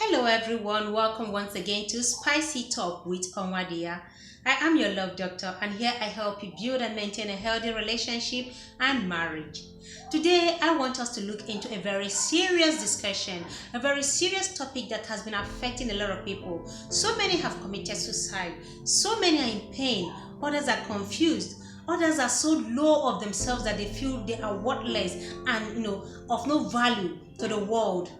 Hello everyone, welcome once again to Spicy Talk with Onwadiya. I am your love doctor and here I help you build and maintain a healthy relationship and marriage. Today I want us to look into a very serious discussion, a very serious topic that has been affecting a lot of people. So many have committed suicide, so many are in pain, others are confused. Others are so low of themselves that they feel they are worthless and of no value to the world.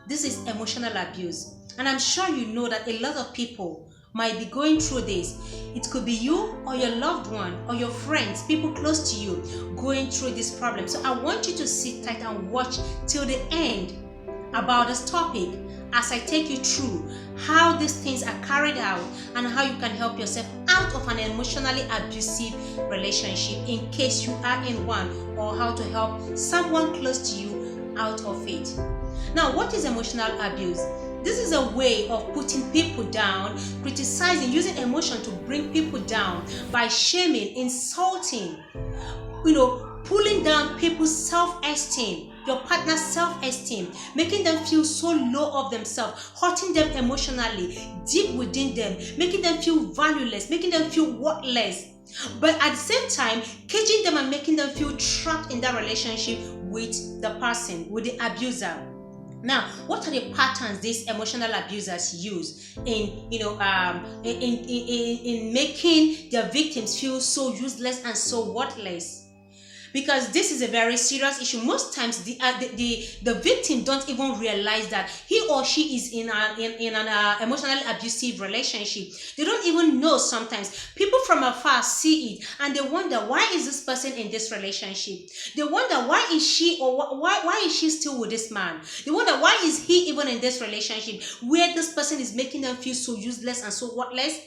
This is emotional abuse, and I'm sure you know that a lot of people might be going through this. It could be you or your loved one or your friends, people close to you going through this problem. So I want you to sit tight and watch till the end about this topic as I take you through how these things are carried out and how you can help yourself out of an emotionally abusive relationship in case you are in one, or how to help someone close to you out of it. Now, what is emotional abuse? This is a way of putting people down, criticizing, using emotion to bring people down by shaming, insulting, pulling down people's self-esteem, your partner's self-esteem, making them feel so low of themselves, hurting them emotionally, deep within them, making them feel valueless, making them feel worthless. But at the same time, caging them and making them feel trapped in that relationship with the person, with the abuser. Now, what are the patterns these emotional abusers use in making their victims feel so useless and so worthless? Because this is a very serious issue. Most times, the victim don't even realize that he or she is in an emotionally abusive relationship. They don't even know sometimes. People from afar see it and they wonder, why is this person in this relationship? They wonder, why is she or why is she still with this man? They wonder, why is he even in this relationship where this person is making them feel so useless and so worthless?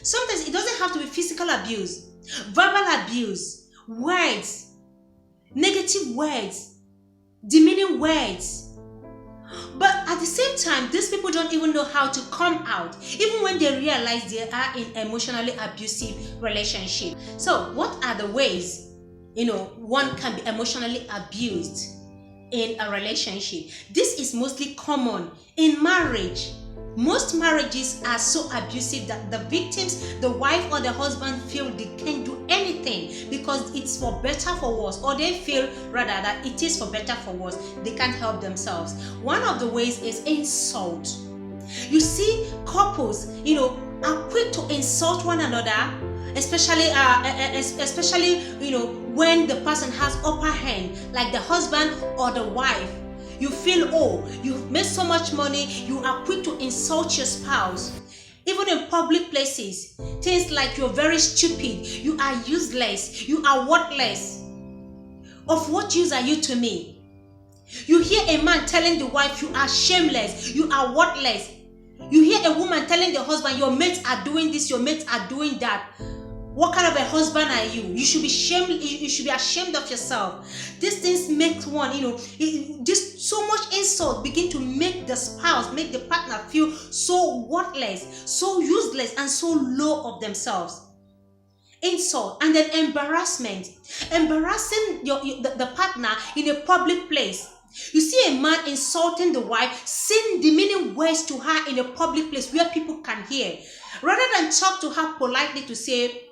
Sometimes it doesn't have to be physical abuse, verbal abuse, words, negative words, demeaning words. But at the same time, these people don't even know how to come out, even when they realize they are in emotionally abusive relationship. So what are the ways one can be emotionally abused in a relationship? This is mostly common in marriage. Most marriages are so abusive that the victims, the wife or the husband, feel they can't do anything because it's for better for worse, or they feel rather that it is for better for worse. They can't help themselves. One of the ways is insult. You see, couples, are quick to insult one another, especially when the person has upper hand, like the husband or the wife. You feel, you've made so much money, you are quick to insult your spouse. Even in public places, things like you're very stupid, you are useless, you are worthless. Of what use are you to me? You hear a man telling the wife, you are shameless, you are worthless. You hear a woman telling the husband, your mates are doing this, your mates are doing that. What kind of a husband are you? You should be ashamed of yourself. These things make one, just so much insult begin to make the spouse, make the partner feel so worthless, so useless, and so low of themselves. Insult, and then embarrassment. Embarrassing the partner in a public place. You see a man insulting the wife, saying demeaning words to her in a public place where people can hear. Rather than talk to her politely to say,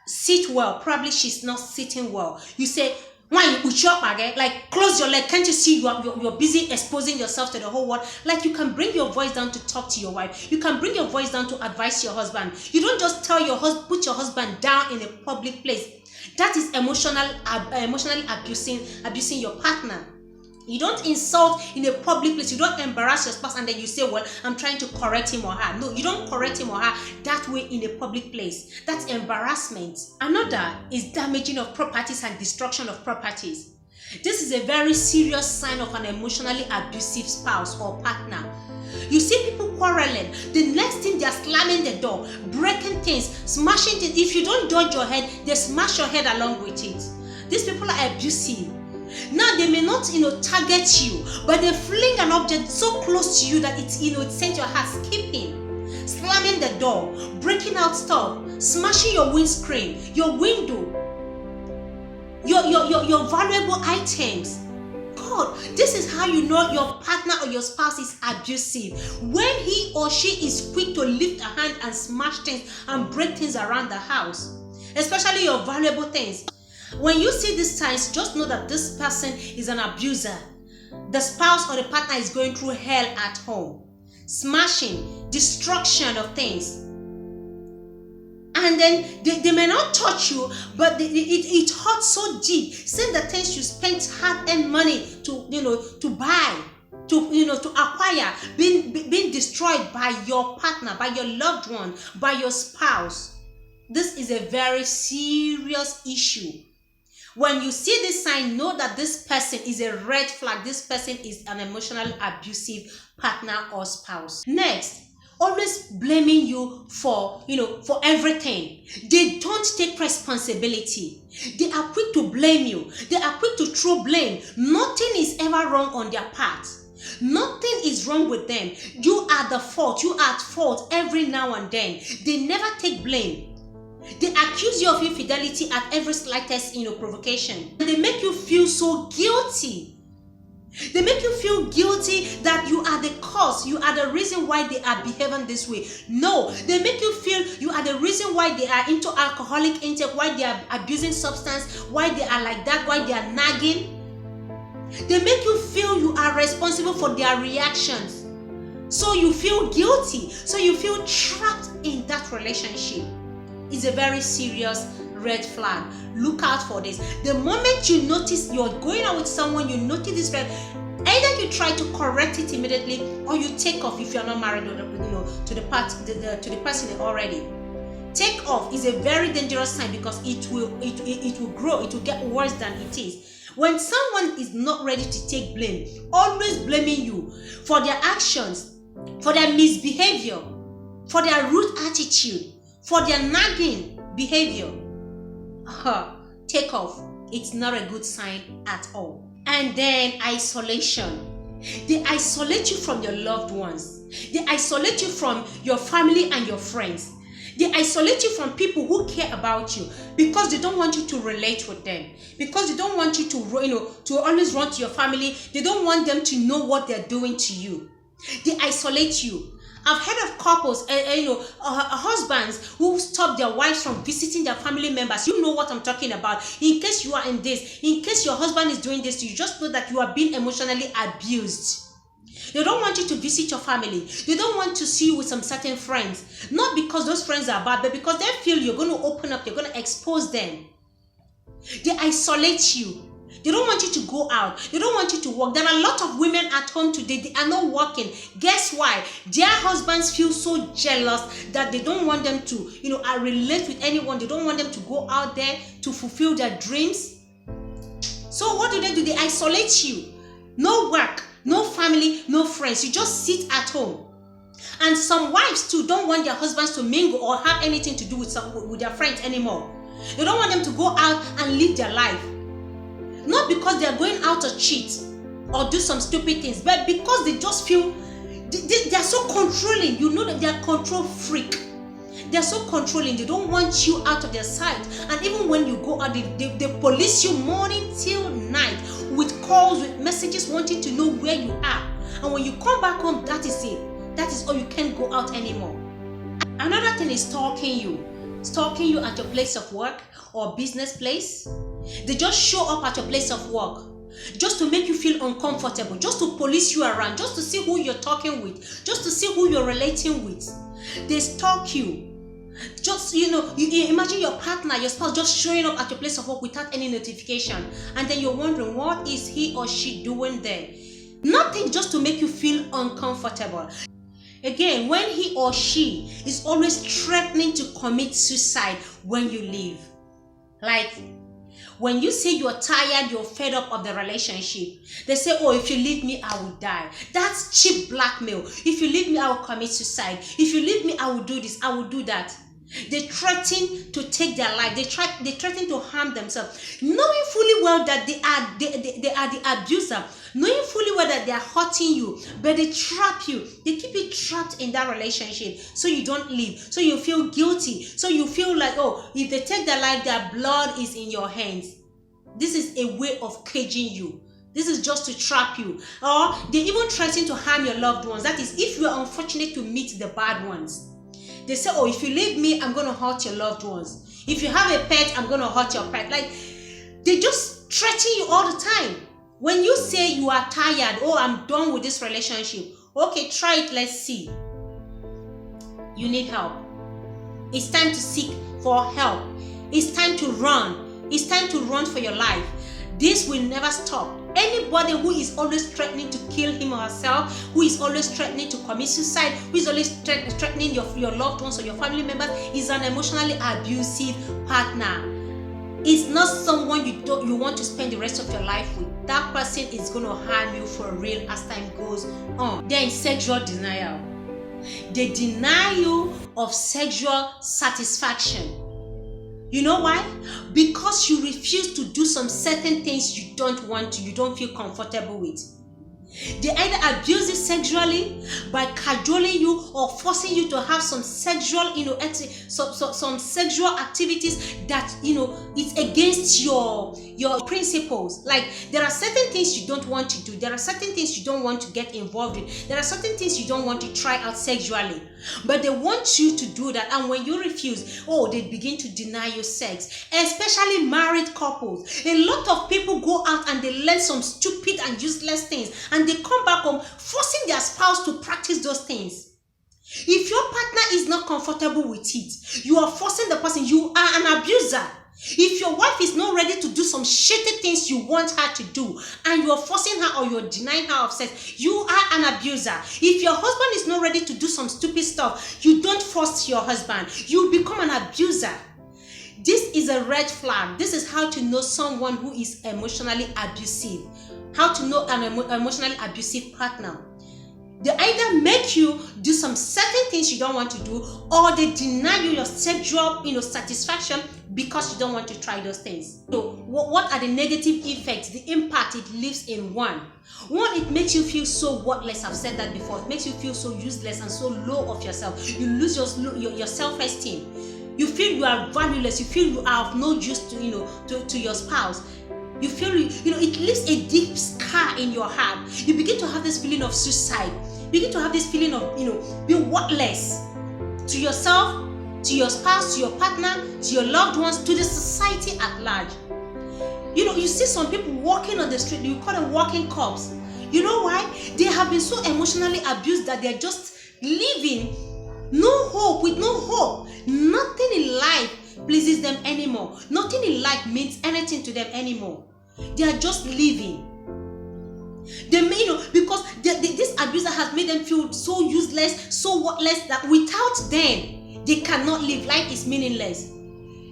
sit well, probably she's not sitting well. You say, why you chop again? Like, close your leg. Can't you see you're busy exposing yourself to the whole world? Like, you can bring your voice down to talk to your wife. You can bring your voice down to advise your husband. You don't just tell your husband, put your husband down in a public place. That is emotionally abusing your partner. You don't insult in a public place. You don't embarrass your spouse and then you say, well, I'm trying to correct him or her. No, you don't correct him or her that way in a public place. That's embarrassment. Another is damaging of properties and destruction of properties. This is a very serious sign of an emotionally abusive spouse or partner. You see people quarreling. The next thing, they're slamming the door, breaking things, smashing things. If you don't dodge your head, they smash your head along with it. These people are abusive. Now they may not target you, but they fling an object so close to you that it sends your heart skipping, slamming the door, breaking out stuff, smashing your windscreen, your window, your valuable items. God, God, this is how you know your partner or your spouse is abusive. When he or she is quick to lift a hand and smash things and break things around the house, especially your valuable things. When you see these signs, just know that this person is an abuser. The spouse or the partner is going through hell at home. Smashing, destruction of things. And then they may not touch you, but it hurts so deep. Seeing the things you spent hard-earned money to buy, to acquire, being destroyed by your partner, by your loved one, by your spouse. This is a very serious issue. When you see this sign, know that this person is a red flag. This person is an emotionally abusive partner or spouse. Next, always blaming you for everything. They don't take responsibility. They are quick to blame you. They are quick to throw blame. Nothing is ever wrong on their part. Nothing is wrong with them. You are the fault. You are at fault every now and then. They never take blame. They accuse you of infidelity at every slightest provocation. And they make you feel so guilty. They make you feel guilty that you are the cause. You are the reason why they are behaving this way. No, they make you feel you are the reason why they are into alcoholic intake, why they are abusing substance, why they are like that, why they are nagging. They make you feel you are responsible for their reactions. So you feel guilty. So you feel trapped in that relationship. It's a very serious red flag. Look out for this. The moment you notice you're going out with someone, you notice this red, either you try to correct it immediately or you take off if you're not married to the person already. Take off is a very dangerous sign because it will grow, it will get worse than it is. When someone is not ready to take blame, always blaming you for their actions, for their misbehavior, for their rude attitude, for their nagging behavior, take off. It's not a good sign at all. And then isolation. They isolate you from your loved ones. They isolate you from your family and your friends. They isolate you from people who care about you because they don't want you to relate with them. Because they don't want you to always run to your family. They don't want them to know what they're doing to you. They isolate you. I've heard of couples, husbands who stop their wives from visiting their family members. You know what I'm talking about. In case you are in this, in case your husband is doing this to you, just know that you are being emotionally abused. They don't want you to visit your family. They don't want to see you with some certain friends. Not because those friends are bad, but because they feel you're going to open up, you're going to expose them. They isolate you. They don't want you to go out. They don't want you to work. There are a lot of women at home today. They are not working. Guess why? Their husbands feel so jealous that they don't want them to, relate with anyone. They don't want them to go out there to fulfill their dreams. So what do? They isolate you. No work, no family, no friends. You just sit at home. And some wives too don't want their husbands to mingle or have anything to do with their friends anymore. They don't want them to go out and live their life. Not because they are going out to cheat or do some stupid things, but because they just feel they are so controlling. You know that they are control freak. They are so controlling. They don't want you out of their sight. And even when you go out, they police you morning till night with calls, with messages, wanting to know where you are. And when you come back home, that is it. That is all. You can't go out anymore. Another thing is stalking you. Stalking you at your place of work or business place. They just show up at your place of work just to make you feel uncomfortable, just to police you around, just to see who you're talking with, just to see who you're relating with. They stalk you. Just, you imagine your partner, your spouse just showing up at your place of work without any notification. And then you're wondering, what is he or she doing there? Nothing, just to make you feel uncomfortable. Again, when he or she is always threatening to commit suicide when you leave. Like, when you say you're tired, you're fed up of the relationship, they say, oh, if you leave me, I will die. That's cheap blackmail. If you leave me, I will commit suicide. If you leave me, I will do this, I will do that. They threaten to take their life. They threaten to harm themselves, knowing fully well that they are the abuser, knowing fully well that they are hurting you, but they trap you. They keep you trapped in that relationship so you don't leave, so you feel guilty, so you feel like, oh, if they take their life, their blood is in your hands. This is a way of caging you This is just to trap you. Or they even threaten to harm your loved ones. That is, if you are unfortunate to meet the bad ones. They say, oh, if you leave me, I'm going to hurt your loved ones. If you have a pet, I'm going to hurt your pet. Like, they just threaten you all the time. When you say you are tired, oh, I'm done with this relationship. Okay, try it, let's see. You need help. It's time to seek for help. It's time to run. It's time to run for your life. This will never stop. Anybody who is always threatening to kill him or herself, who is always threatening to commit suicide, who is always threatening your loved ones or your family members, is an emotionally abusive partner. It's not someone you want to spend the rest of your life with. That person is going to harm you for real as time goes on. Then sexual denial. They deny you of sexual satisfaction. You know why? Because you refuse to do some certain things you don't want to, you don't feel comfortable with. They either abuse you sexually by cajoling you or forcing you to have some sexual, some sexual activities that, it's against your principles. Like, there are certain things you don't want to do. There are certain things you don't want to get involved in. There are certain things you don't want to try out sexually. But they want you to do that. And when you refuse, they begin to deny you sex. Especially married couples. A lot of people go out and they learn some stupid and useless things. And they come back home forcing their spouse to practice those things. If your partner is not comfortable with it, you are forcing the person. You are an abuser. If your wife is not ready to do some shitty things you want her to do, and you are forcing her or you're denying her of sex, you are an abuser. If your husband is not ready to do some stupid stuff, you don't force your husband. You become an abuser. This is a red flag. This is how to know someone who is emotionally abusive. How to know an emotionally abusive partner. They either make you do some certain things you don't want to do, or they deny you your sexual, satisfaction because you don't want to try those things. So, what are the negative effects, the impact it leaves in one? One, it makes you feel so worthless. I've said that before. It makes you feel so useless and so low of yourself. You lose your self-esteem. You feel you are valueless. You feel you are of no use to your spouse. You feel, it leaves a deep scar in your heart. You begin to have this feeling of suicide. You begin to have this feeling of, being worthless to yourself, to your spouse, to your partner, to your loved ones, to the society at large. You see some people walking on the street, you call them walking cops. You know why? They have been so emotionally abused that they're just living with no hope. Nothing in life pleases them anymore. Nothing in life means anything to them anymore. They are just living. Because this abuser has made them feel so useless, so worthless, that without them, they cannot live. Life is meaningless.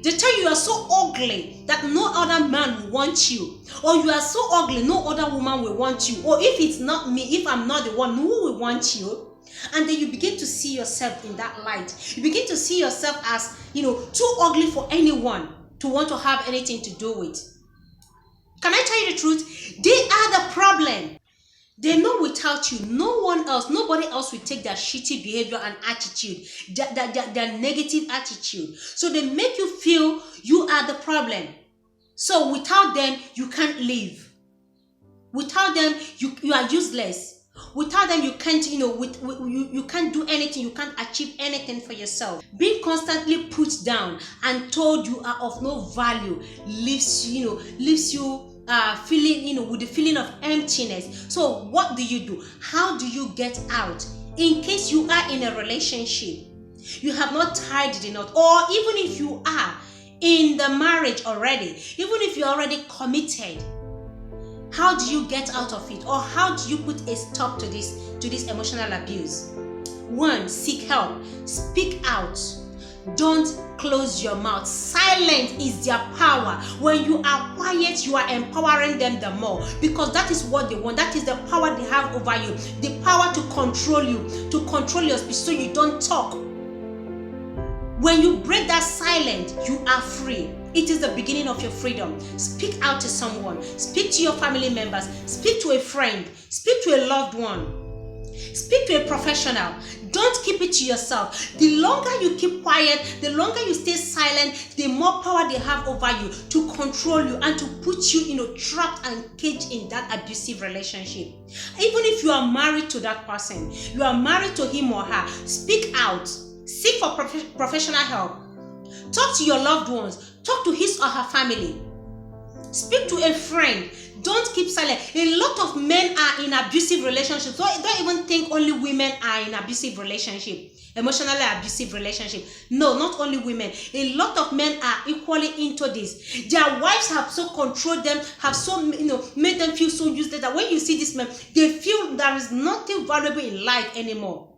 They tell you are so ugly that no other man will want you. Or you are so ugly, no other woman will want you. Or if it's not me, if I'm not the one, who will want you? And then you begin to see yourself in that light. You begin to see yourself as, too ugly for anyone to want to have anything to do with. Can I tell you the truth? They are the problem. They know without you, nobody else will take their shitty behavior and attitude, their negative attitude. So they make you feel you are the problem. So without them, you can't live. Without them, you are useless. Without them, you can't, you can't do anything. You can't achieve anything for yourself. Being constantly put down and told you are of no value leaves you feeling, with the feeling of emptiness. So what do? How do you get out? In case you are in a relationship, you have not tied the knot, or even if you are in the marriage already, even if you're already committed, how do you get out of it? Or how do you put a stop to this emotional abuse? 1, seek help. Speak out. Don't close your mouth. Silence is their power. When you are quiet, you are empowering them the more, because that is what they want. That is the power they have over you. The power to control you, to control your speech so you don't talk. When you break that silence, you are free. It is the beginning of your freedom. Speak out to someone. Speak to your family members. Speak to a friend. Speak to a loved one. Speak to a professional. Don't keep it to yourself. The longer you keep quiet, the longer you stay silent, the more power they have over you to control you and to put you, trapped and caged in that abusive relationship. Even if you are married to that person, you are married to him or her, speak out. Seek for professional help. Talk to your loved ones. Talk to his or her family. Speak to a friend. Don't keep silent. A lot of men are in abusive relationships. Don't even think only women are in abusive relationship, emotionally abusive relationship. No, not only women. A lot of men are equally into this. Their wives have so controlled them, have so made them feel so useless that when you see this man, they feel there is nothing valuable in life anymore.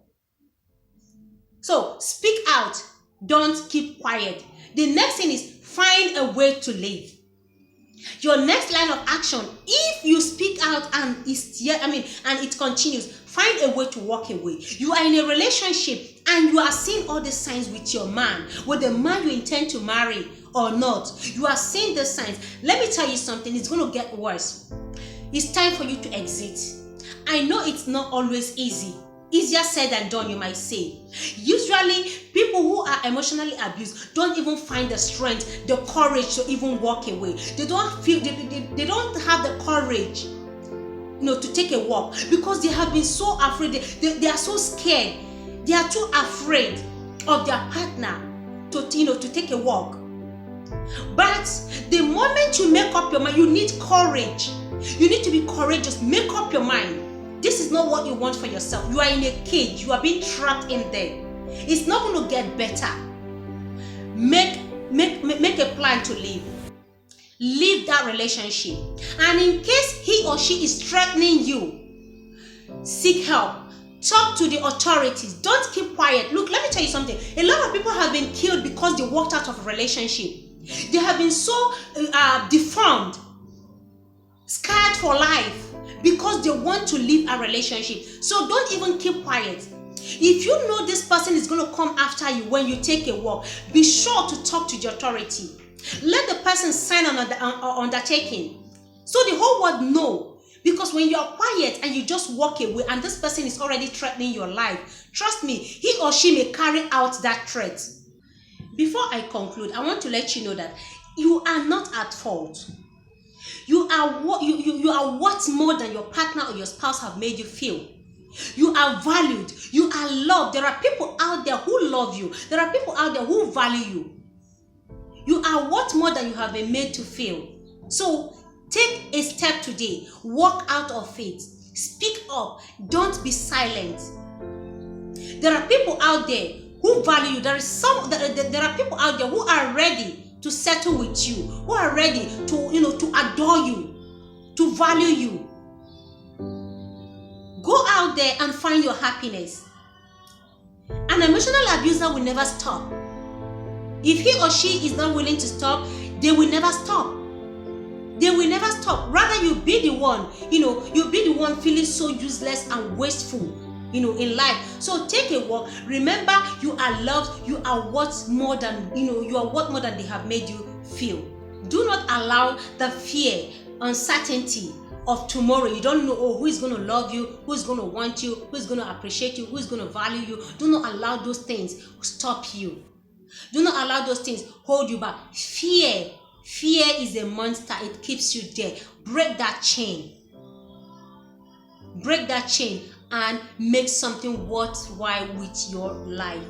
So speak out. Don't keep quiet. The next thing is find a way to live. Your next line of action, if you speak out and it continues, find a way to walk away. You are in a relationship and you are seeing all the signs with your man, with the man you intend to marry or not. You are seeing the signs. Let me tell you something, it's going to get worse. It's time for you to exit. I know it's not always easy. Easier said than done, you might say. Usually, people who are emotionally abused don't even find the strength, the courage to even walk away. They don't feel, they don't have the courage, to take a walk because they have been so afraid. They are so scared. They are too afraid of their partner to take a walk. But the moment you make up your mind, you need courage. You need to be courageous. Make up your mind. This is not what you want for yourself. You are in a cage. You are being trapped in there. It's not going to get better. Make a plan to leave. Leave that relationship. And in case he or she is threatening you, seek help. Talk to the authorities. Don't keep quiet. Look, let me tell you something. A lot of people have been killed because they walked out of a relationship. They have been so deformed, scarred for life, because they want to leave a relationship. So don't even keep quiet. If you know this person is going to come after you when you take a walk, be sure to talk to the authority. Let the person sign on the undertaking so the whole world know. Because when you are quiet and you just walk away and this person is already threatening your life, trust me, he or she may carry out that threat. Before I conclude, I want to let you know that you are not at fault. You are what more than your partner or your spouse have made you feel. You are valued. You are loved. There are people out there who love you. There are people out there who value you. You are what more than you have been made to feel. So take a step today. Walk out of it. Speak up. Don't be silent. There are people out there who value you. There are people out there who are ready to settle with you, who are ready to adore you, to value you. Go out there and find your happiness. An emotional abuser will never stop. If he or she is not willing to stop, they will never stop. They will never stop. Rather, you be the one, you be the one feeling so useless and wasteful, in life. So take a walk. Remember, you are loved. You are what more than, you are what more than they have made you feel. Do not allow the fear, uncertainty of tomorrow. You don't know, who is going to love you, who is going to want you, who is going to appreciate you, who is going to value you. Do not allow those things stop you. Do not allow those things hold you back. Fear is a monster. It keeps you there. Break that chain. Break that chain and make something worthwhile with your life.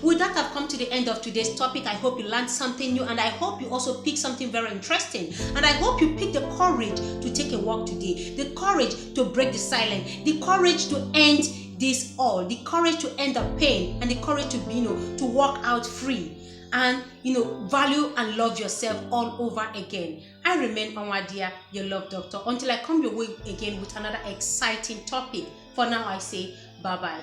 With that, I've come to the end of today's topic. I hope you learned something new, and I hope you also picked something very interesting. And I hope you picked the courage to take a walk today, the courage to break the silence, the courage to end this all, the courage to end the pain, and the courage to to walk out free and value and love yourself all over again. I remain Onwadiya, your love doctor, until I come your way again with another exciting topic. For now, I say bye-bye.